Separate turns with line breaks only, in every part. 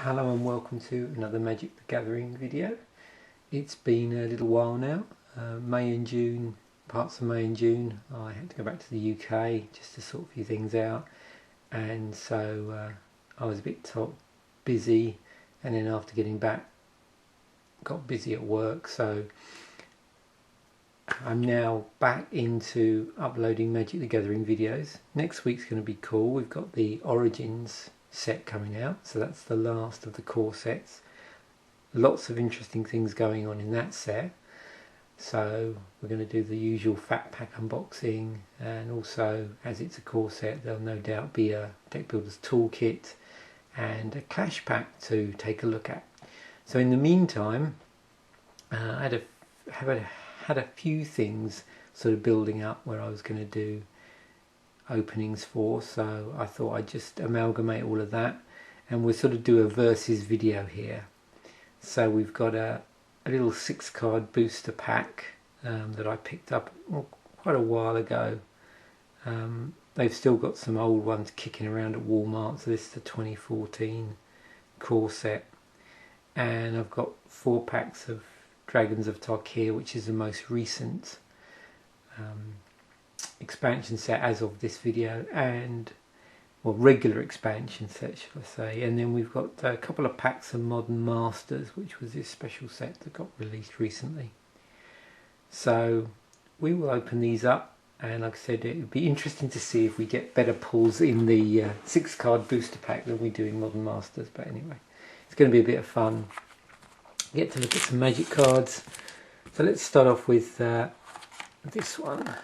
Hello and welcome to another Magic the Gathering video. It's been a little while now, May and June, parts of May and June I had to go back to the UK just to sort a few things out, and so I was a bit busy, and then after getting back got busy at work, so I'm now back into uploading Magic the Gathering videos. Next week's going to be cool. We've got the Origins set coming out, so that's the last of the core sets. Lots of interesting things going on in that set, so we're going to do the usual fat pack unboxing, and also, as it's a core set, there'll no doubt be a deck builder's toolkit and a clash pack to take a look at. So in the meantime, I had a few things sort of building up where I was going to do openings for, so I thought I'd just amalgamate all of that, and we'll sort of do a versus video here. So we've got a little 6-card booster pack that I picked up quite a while ago. They've still got some old ones kicking around at Walmart, so this is the 2014 core set, and I've got 4 packs of Dragons of Tarkir, which is the most recent expansion set as of this video, and regular expansion set, shall I say. And then we've got a couple of packs of Modern Masters, which was this special set that got released recently. So we will open these up, and like I said, it would be interesting to see if we get better pulls in the 6-card booster pack than we do in Modern Masters. But anyway, it's going to be a bit of fun. Get to look at some Magic cards. So let's start off with this one.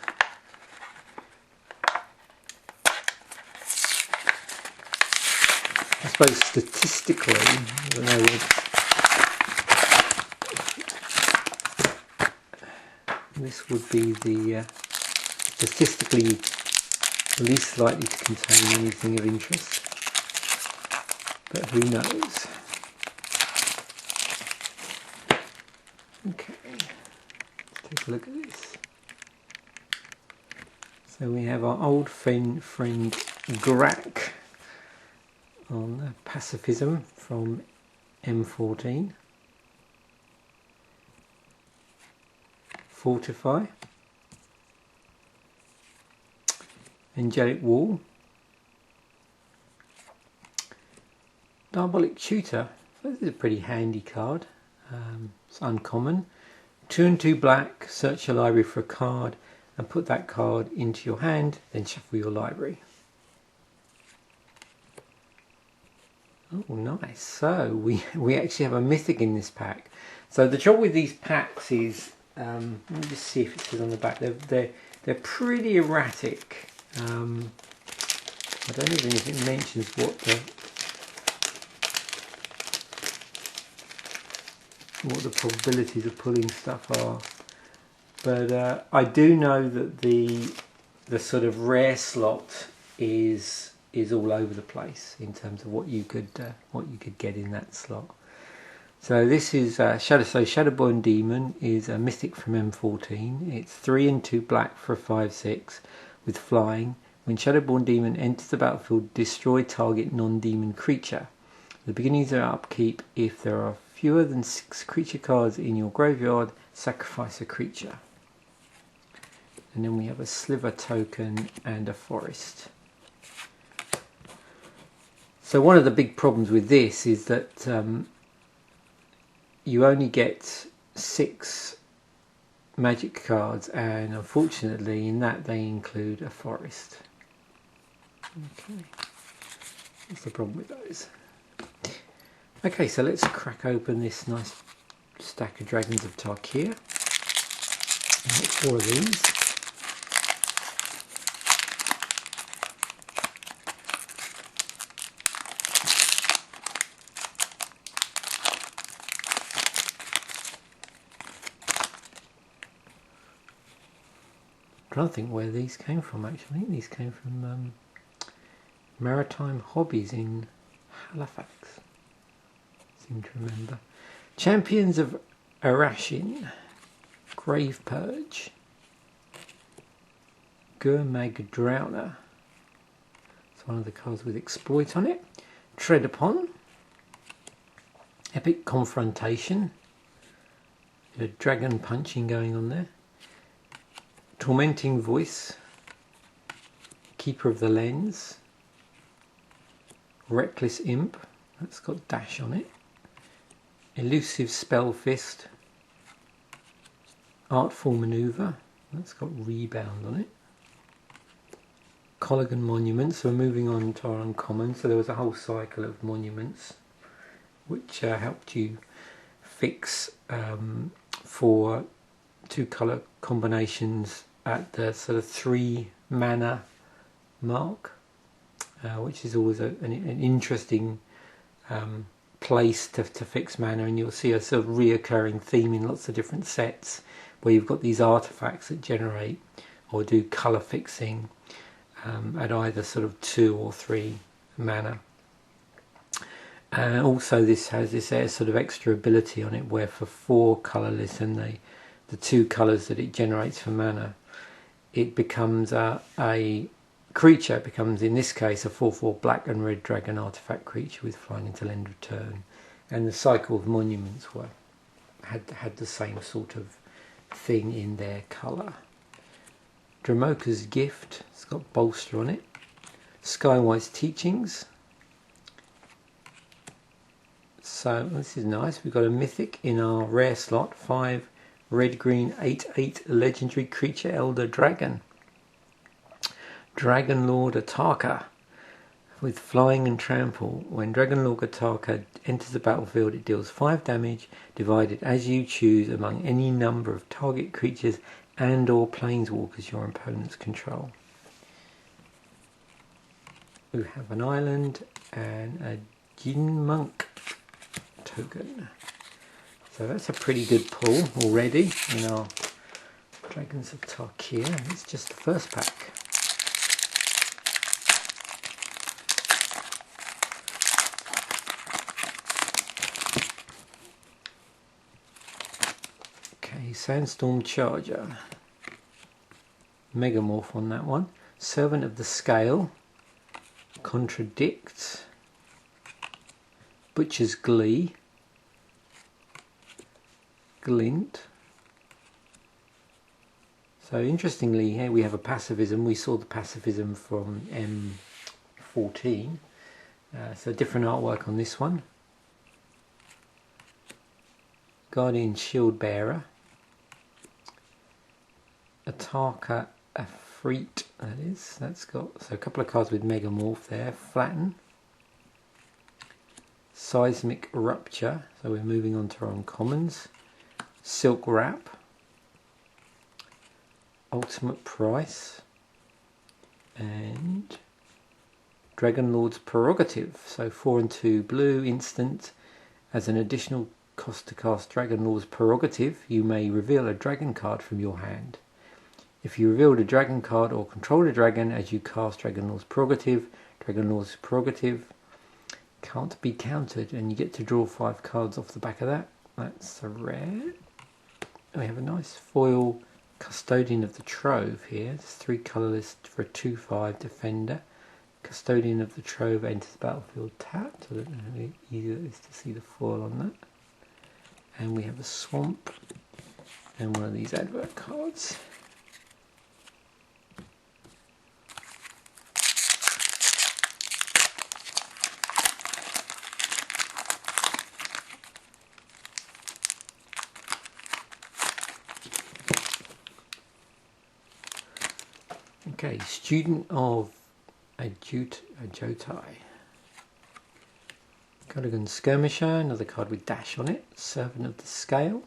I suppose statistically, I don't know this would be the statistically least likely to contain anything of interest, but who knows. Okay, let's take a look at this. So we have our old friend Grak on Pacifism from M14. Fortify. Angelic Wall. Diabolic Tutor. So this is a pretty handy card. It's uncommon. 2 and 2 black, search your library for a card and put that card into your hand, then shuffle your library. Oh, nice. So we actually have a mythic in this pack. So the trouble with these packs is, let me just see if it says on the back, they're pretty erratic. I don't even know if it mentions what the probabilities of pulling stuff are, but I do know that the sort of rare slot is all over the place in terms of what you could get in that slot. So this is Shadowborn Demon is a mythic from M14. It's 3 and 2 black for a 5/6 with flying. When Shadowborn Demon enters the battlefield, destroy target non-demon creature. The beginnings are upkeep. If there are fewer than 6 creature cards in your graveyard, sacrifice a creature. And then we have a sliver token and a forest. So one of the big problems with this is that you only get 6 magic cards, and unfortunately in that they include a forest. Okay, that's the problem with those. Okay, so let's crack open this nice stack of Dragons of Tarkir. I've got 4 of these. I'm trying to think where these came from actually. I think these came from Maritime Hobbies in Halifax. Seem to remember. Champions of Arashin. Grave Purge. Gurmag Drowner. It's one of the cards with exploit on it. Tread Upon. Epic Confrontation. A dragon punching going on there. Tormenting Voice. Keeper of the Lens. Reckless Imp. That's got dash on it. Elusive Spell Fist. Artful Maneuver. That's got rebound on it. Colligan Monument. So we're moving on to our uncommon. So there was a whole cycle of monuments which helped you fix for 2 colour combinations at the sort of 3 mana mark, which is always an interesting place to fix mana, and you'll see a sort of reoccurring theme in lots of different sets where you've got these artifacts that generate or do colour fixing at either sort of 2 or 3 mana. And also this has this sort of extra ability on it where for 4 colourless and the 2 colours that it generates for mana, it becomes a creature. It becomes, in this case, a 4/4 black and red dragon artifact creature with flying until end of turn. And the cycle of monuments had the same sort of thing in their colour. Dramoka's Gift, it's got bolster on it. Skywise Teachings. So this is nice. We've got a mythic in our rare slot. 5 red green 8/8 legendary creature elder dragon. Dragon Lord Tarkir with flying and trample. When Dragon Lord Tarkir enters the battlefield, it deals 5 damage divided as you choose among any number of target creatures and or planeswalkers your opponents control. We have an island and a Jin Monk token. So that's a pretty good pull already in our Dragons of Tarkir. It's just the first pack. Okay, Sandstorm Charger. Megamorph on that one. Servant of the Scale. Contradict. Butcher's Glee. Glint. So interestingly, here we have a pacifism. We saw the pacifism from M14. So different artwork on this one. Guardian Shield Bearer. Ataka Afreet, that is. That's got so a couple of cards with Megamorph there. Flatten. Seismic Rupture. So we're moving on to our uncommons. Silk Wrap. Ultimate Price. And Dragon Lord's Prerogative. So 4 and 2 blue instant. As an additional cost to cast Dragon Lord's Prerogative, you may reveal a dragon card from your hand. If you revealed a dragon card or control a dragon as you cast Dragon Lord's Prerogative can't be countered, and you get to draw 5 cards off the back of that. That's a rare. We have a nice foil Custodian of the Trove here. It's 3 colourless for a 2/5 defender. Custodian of the Trove enters the battlefield tapped. I don't know how easy it is to see the foil on that. And we have a Swamp and one of these advert cards. Okay, Student of Ajotai. Cardigan Skirmisher, another card with dash on it. Servant of the Scale.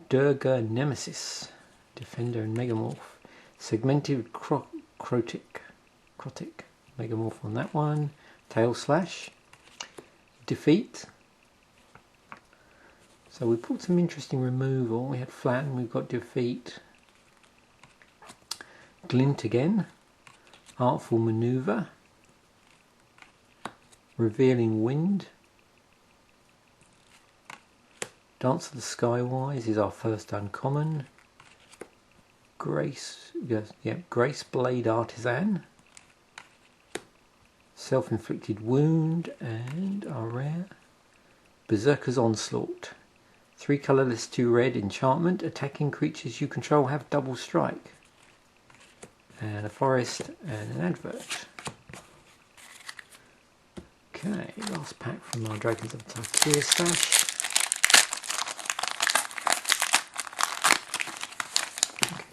Durga Nemesis, Defender and Megamorph. Segmented Crotic, Megamorph on that one. Tail Slash. Defeat. So we pulled some interesting removal. We had Flatten, we've got Defeat. Glint again. Artful Maneuver. Revealing Wind. Dance of the Skywise is our first uncommon. Grace Blade Artisan. Self-inflicted wound, and our rare Berserker's Onslaught. 3 colourless, 2 red enchantment. Attacking creatures you control have double strike. And a forest and an advert. Okay, last pack from our Dragons of Tarkir stash.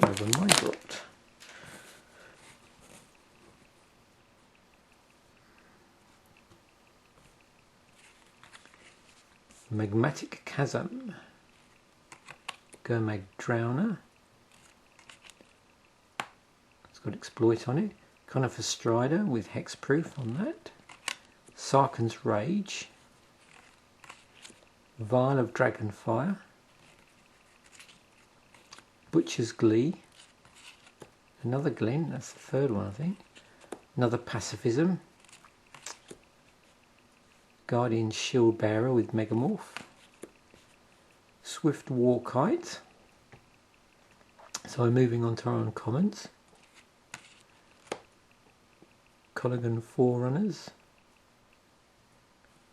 Over my bot. Magmatic Chasm, Gurmag Drowner, it's got exploit on it, Conifer Strider with hexproof on that, Sarkhan's Rage, Vial of Dragonfire, Butcher's Glee, another Glen, that's the third one I think, another Pacifism, Guardian Shield Bearer with Megamorph, Swift Warkite. So we're moving on to our uncommons. Colligan Forerunners,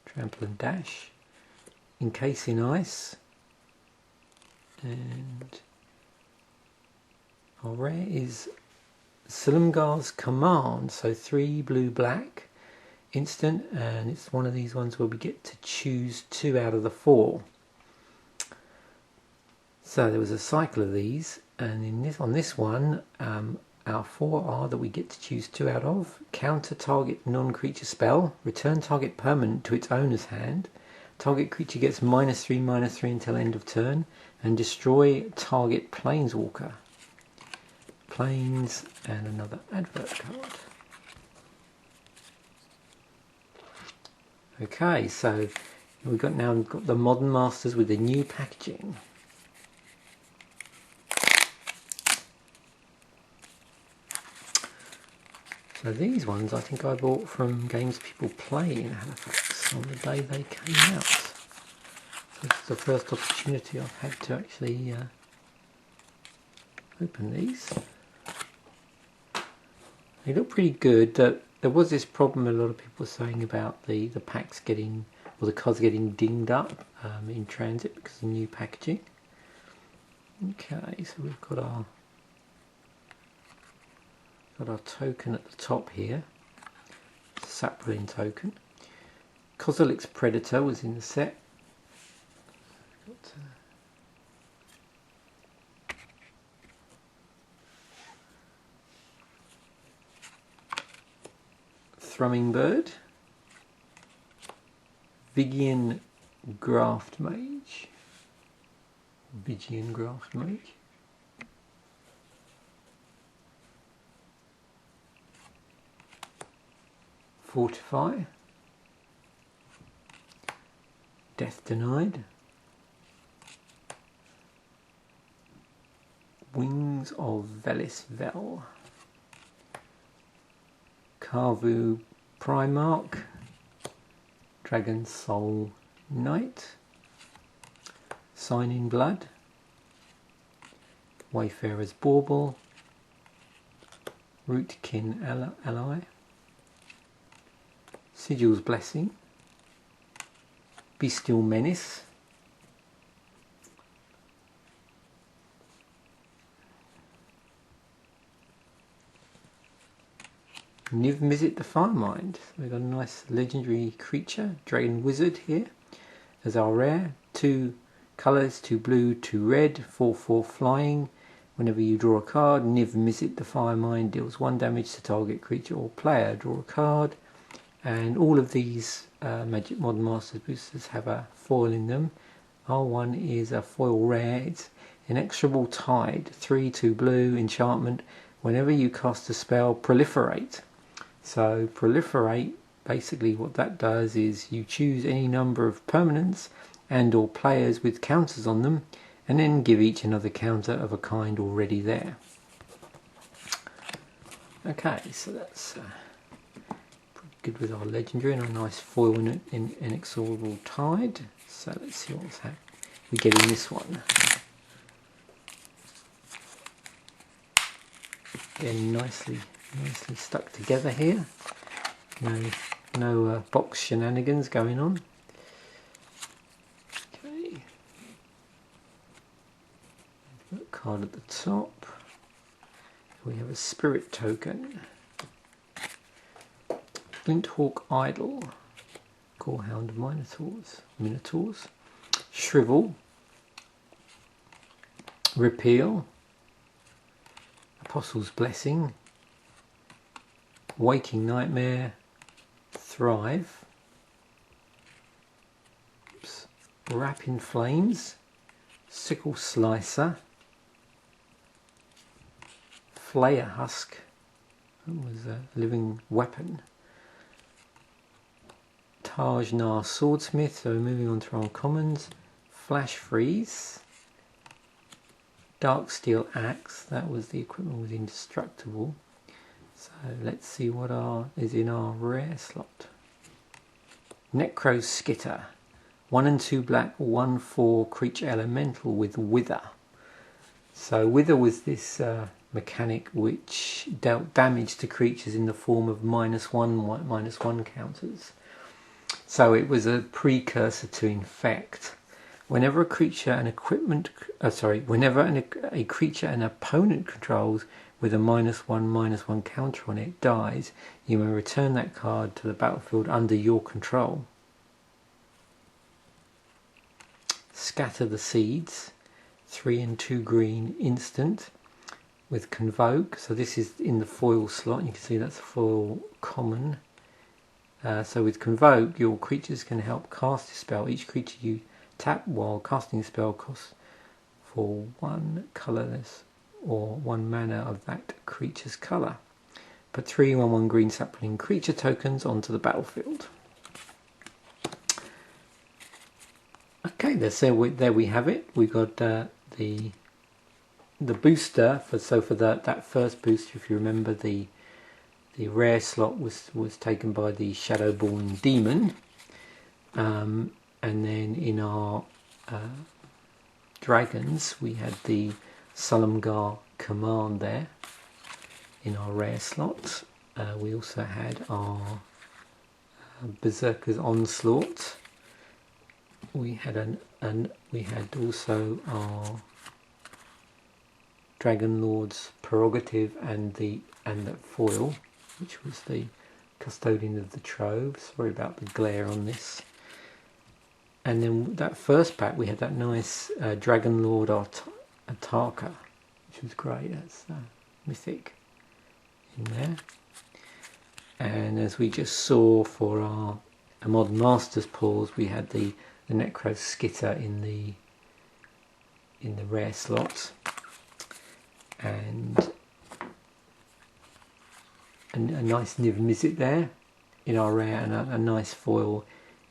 Trample and Dash, Encase in Ice, and our rare is Silumgar's Command, so 3 blue black. Instant, and it's one of these ones where we get to choose 2 out of the 4. So there was a cycle of these, and on this one our 4 are that we get to choose 2 out of: counter target non-creature spell, return target permanent to its owner's hand, target creature gets -3/-3 until end of turn, and destroy target planeswalker. Planes and another advert card. Okay, so we've got the Modern Masters with the new packaging. So these ones I think I bought from Games People Play in Halifax on the day they came out. So this is the first opportunity I've had to actually open these. They look pretty good. There was this problem a lot of people were saying about the packs getting, or the cards getting dinged up in transit because of the new packaging. Okay, so we've got our token at the top here, Saprolin token. Kozilek's Predator was in the set. Got, Thrumming Bird, Vigian Graft Mage, Fortify, Death Denied, Wings of Velis Vel, Carvu Primarch, Dragon Soul Knight, Sign in Blood, Wayfarer's Bauble, Rootkin Ally, Sigil's Blessing, Bestial Menace, Niv-Mizzet the Firemind. So we've got a nice legendary creature, Dragon Wizard here as our rare. 2 colours, 2 blue, 2 red, 4/4 flying. Whenever you draw a card, Niv-Mizzet the Firemind deals 1 damage to target creature or player. Draw a card. And all of these Magic Modern Masters boosters have a foil in them. Our one is a foil rare. It's Inexorable Tide, 3/2 blue, enchantment. Whenever you cast a spell, proliferate. So proliferate, basically what that does is you choose any number of permanents and or players with counters on them, and then give each another counter of a kind already there. Okay, so that's pretty good with our legendary and a nice foil in Inexorable Tide. So let's see what's happening. We get in this one. Again, nicely stuck together here. No box shenanigans going on. Okay. Got a card at the top. We have a spirit token. Flinthawk Idol. Gorehound Minotaurs. Shrivel. Repeal. Apostle's Blessing. Waking Nightmare. Thrive. Wrap in Flames. Sickle Slicer. Flayer Husk. That was a living weapon. Taj Nar Swordsmith. So moving on to our commons. Flash Freeze. Dark Steel Axe. That was the equipment was indestructible. So let's see what is in our rare slot. Necro Skitter. 1 and 2 black, 1/4 creature elemental with Wither. So Wither was this mechanic which dealt damage to creatures in the form of -1/-1 counters. So it was a precursor to Infect. Whenever a creature an opponent controls with a -1/-1 counter on it dies, you may return that card to the battlefield under your control. Scatter the Seeds. 3 and 2 green instant with Convoke. So this is in the foil slot. You can see that's foil common. So with Convoke, your creatures can help cast a spell. Each creature you tap while casting a spell costs for 1 colourless or 1 mana of that creature's colour. Put 3 1/1 green sapling creature tokens onto the battlefield. Okay, there we have it. We got the booster for that first booster. If you remember, the rare slot was taken by the Shadowborn Demon, and then in our dragons we had the Sulamgar Command there in our rare slot. We also had our Berserker's Onslaught. We had also our Dragon Lord's Prerogative and the foil, which was the Custodian of the Trove. Sorry about the glare on this. And then that first pack we had that nice Dragon Lord Tarkir, which was great. That's mythic in there. And as we just saw for our Modern Masters pulls, we had the Necro Skitter in the rare slot, and a nice Niv Mizzet there in our rare, and a nice foil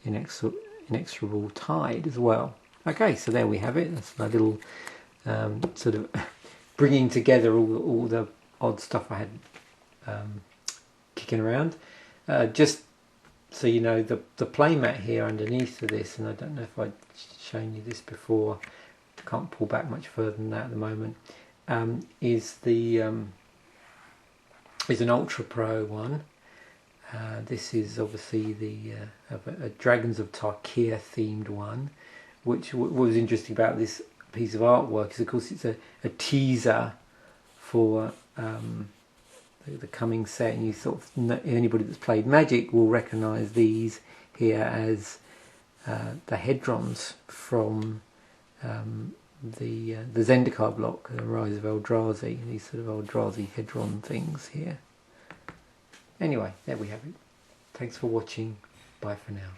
Inexorable Tide as well. Okay, so there we have it. That's my little sort of bringing together all the odd stuff I had kicking around. Just so you know, the playmat here underneath of this, and I don't know if I'd shown you this before, can't pull back much further than that at the moment, is an Ultra Pro one. This is obviously a Dragons of Tarkir themed one, which what was interesting about this piece of artwork is, of course, it's a teaser for the coming set, and you sort of anybody that's played Magic will recognise these here as the Hedrons from the Zendikar block, the Rise of Eldrazi, these sort of Eldrazi Hedron things here. Anyway, there we have it. Thanks for watching. Bye for now.